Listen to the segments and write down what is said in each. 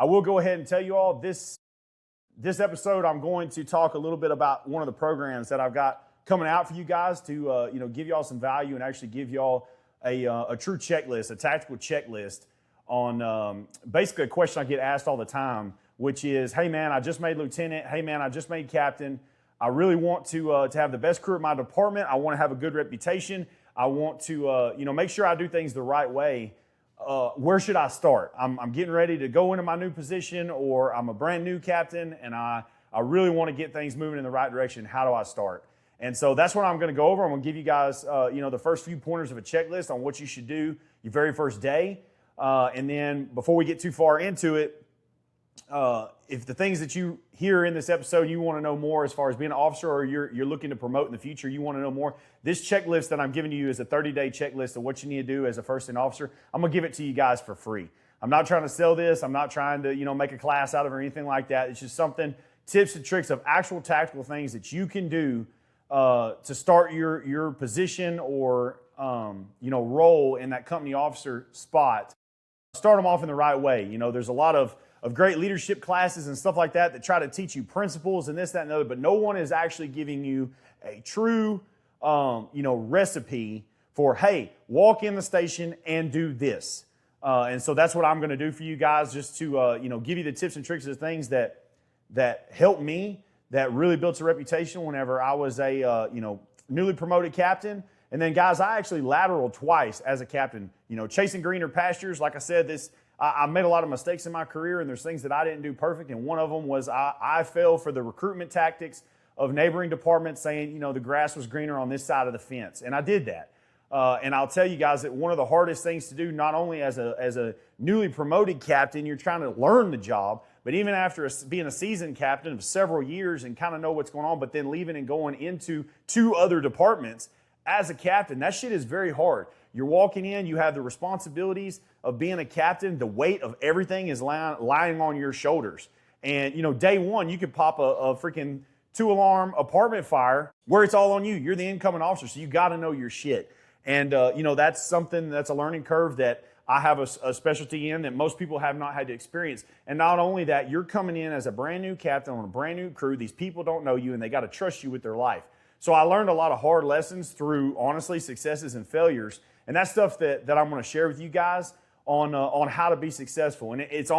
I will go ahead and tell you all this episode, I'm going to talk a little bit about one of the programs that I've got coming out for you guys to give y'all some value and actually give y'all a true checklist, a tactical checklist on basically a question I get asked all the time, which is, hey man, I just made lieutenant. Hey man, I just made captain. I really want to have the best crew at my department. I want to have a good reputation. I want to make sure I do things the right way. Where should I start? I'm getting ready to go into my new position, or I'm a brand new captain and I really want to get things moving in the right direction. How do I start? And so that's what I'm going to go over. I'm going to give you guys, the first few pointers of a checklist on what you should do your very first day. And then before we get too far into it, if the things that you hear in this episode, you want to know more as far as being an officer, or you're looking to promote in the future, you want to know more, this checklist that I'm giving you is a 30-day checklist of what you need to do as a first-in officer. I'm going to give it to you guys for free. I'm not trying to sell this. I'm not trying to, make a class out of it or anything like that. It's just something, tips and tricks of actual tactical things that you can do to start your position or, role in that company officer spot. Start them off in the right way. There's a lot of great leadership classes and stuff like that try to teach you principles and this, that, and the other, but no one is actually giving you a true, recipe for, hey, walk in the station and do this. And so that's what I'm going to do for you guys, just to, give you the tips and tricks of things that helped me, that really built a reputation whenever I was a, newly promoted captain. And then, guys, I actually lateraled twice as a captain, chasing greener pastures. Like I said, I made a lot of mistakes in my career, and there's things that I didn't do perfect. And one of them was I fell for the recruitment tactics of neighboring departments saying, the grass was greener on this side of the fence. And I did that. And I'll tell you guys that one of the hardest things to do, not only as a newly promoted captain, you're trying to learn the job, but even after being a seasoned captain of several years and kind of know what's going on, but then leaving and going into 2 other departments as a captain, that shit is very hard. You're walking in, you have the responsibilities of being a captain. The weight of everything is lying on your shoulders. And, day one, you could pop a freaking 2-alarm apartment fire where it's all on you. You're the incoming officer, so you got to know your shit. And, that's something that's a learning curve that I have a specialty in that most people have not had to experience. And not only that, you're coming in as a brand new captain on a brand new crew. These people don't know you, and they got to trust you with their life. So I learned a lot of hard lessons through, honestly, successes and failures. And that's stuff that I'm going to share with you guys on how to be successful. And it's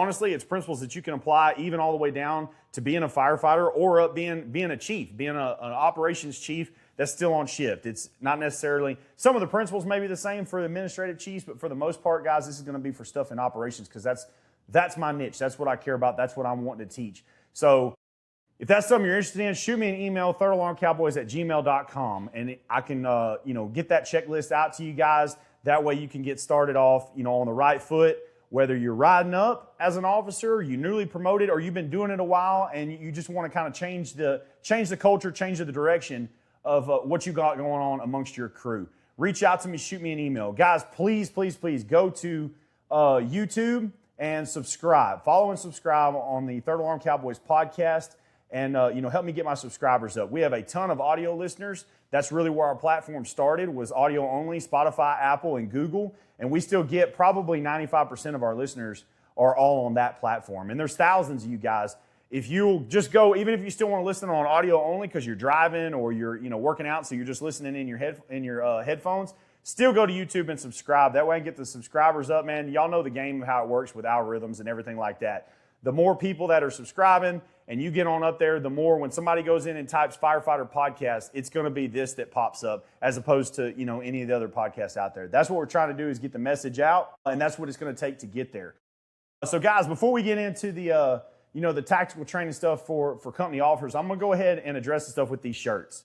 principles that you can apply even all the way down to being a firefighter or being a chief, being an operations chief that's still on shift. It's not necessarily, some of the principles may be the same for the administrative chiefs, but for the most part, guys, this is going to be for stuff in operations, because that's my niche. That's what I care about. That's what I'm wanting to teach. So if that's something you're interested in, shoot me an email, thirdalarmcowboys@gmail.com, and I can, get that checklist out to you guys. That way you can get started off, on the right foot, whether you're riding up as an officer, you newly promoted, or you've been doing it a while and you just want to kind of change the culture, change the direction of what you got going on amongst your crew. Reach out to me, shoot me an email. Guys, please, please, please go to YouTube and subscribe. Follow and subscribe on the Third Alarm Cowboys podcast. And, help me get my subscribers up. We have a ton of audio listeners. That's really where our platform started, was audio only, Spotify, Apple, and Google. And we still get probably 95% of our listeners are all on that platform. And there's thousands of you guys. If you'll just go, even if you still want to listen on audio only because you're driving or you're, working out, so you're just listening in your headphones, still go to YouTube and subscribe. That way I can get the subscribers up, man. Y'all know the game of how it works with algorithms and everything like that. The more people that are subscribing and you get on up there, the more when somebody goes in and types Firefighter Podcast, it's going to be this that pops up as opposed to, any of the other podcasts out there. That's what we're trying to do, is get the message out, and that's what it's going to take to get there. So guys, before we get into the tactical training stuff for company officers, I'm going to go ahead and address the stuff with these shirts.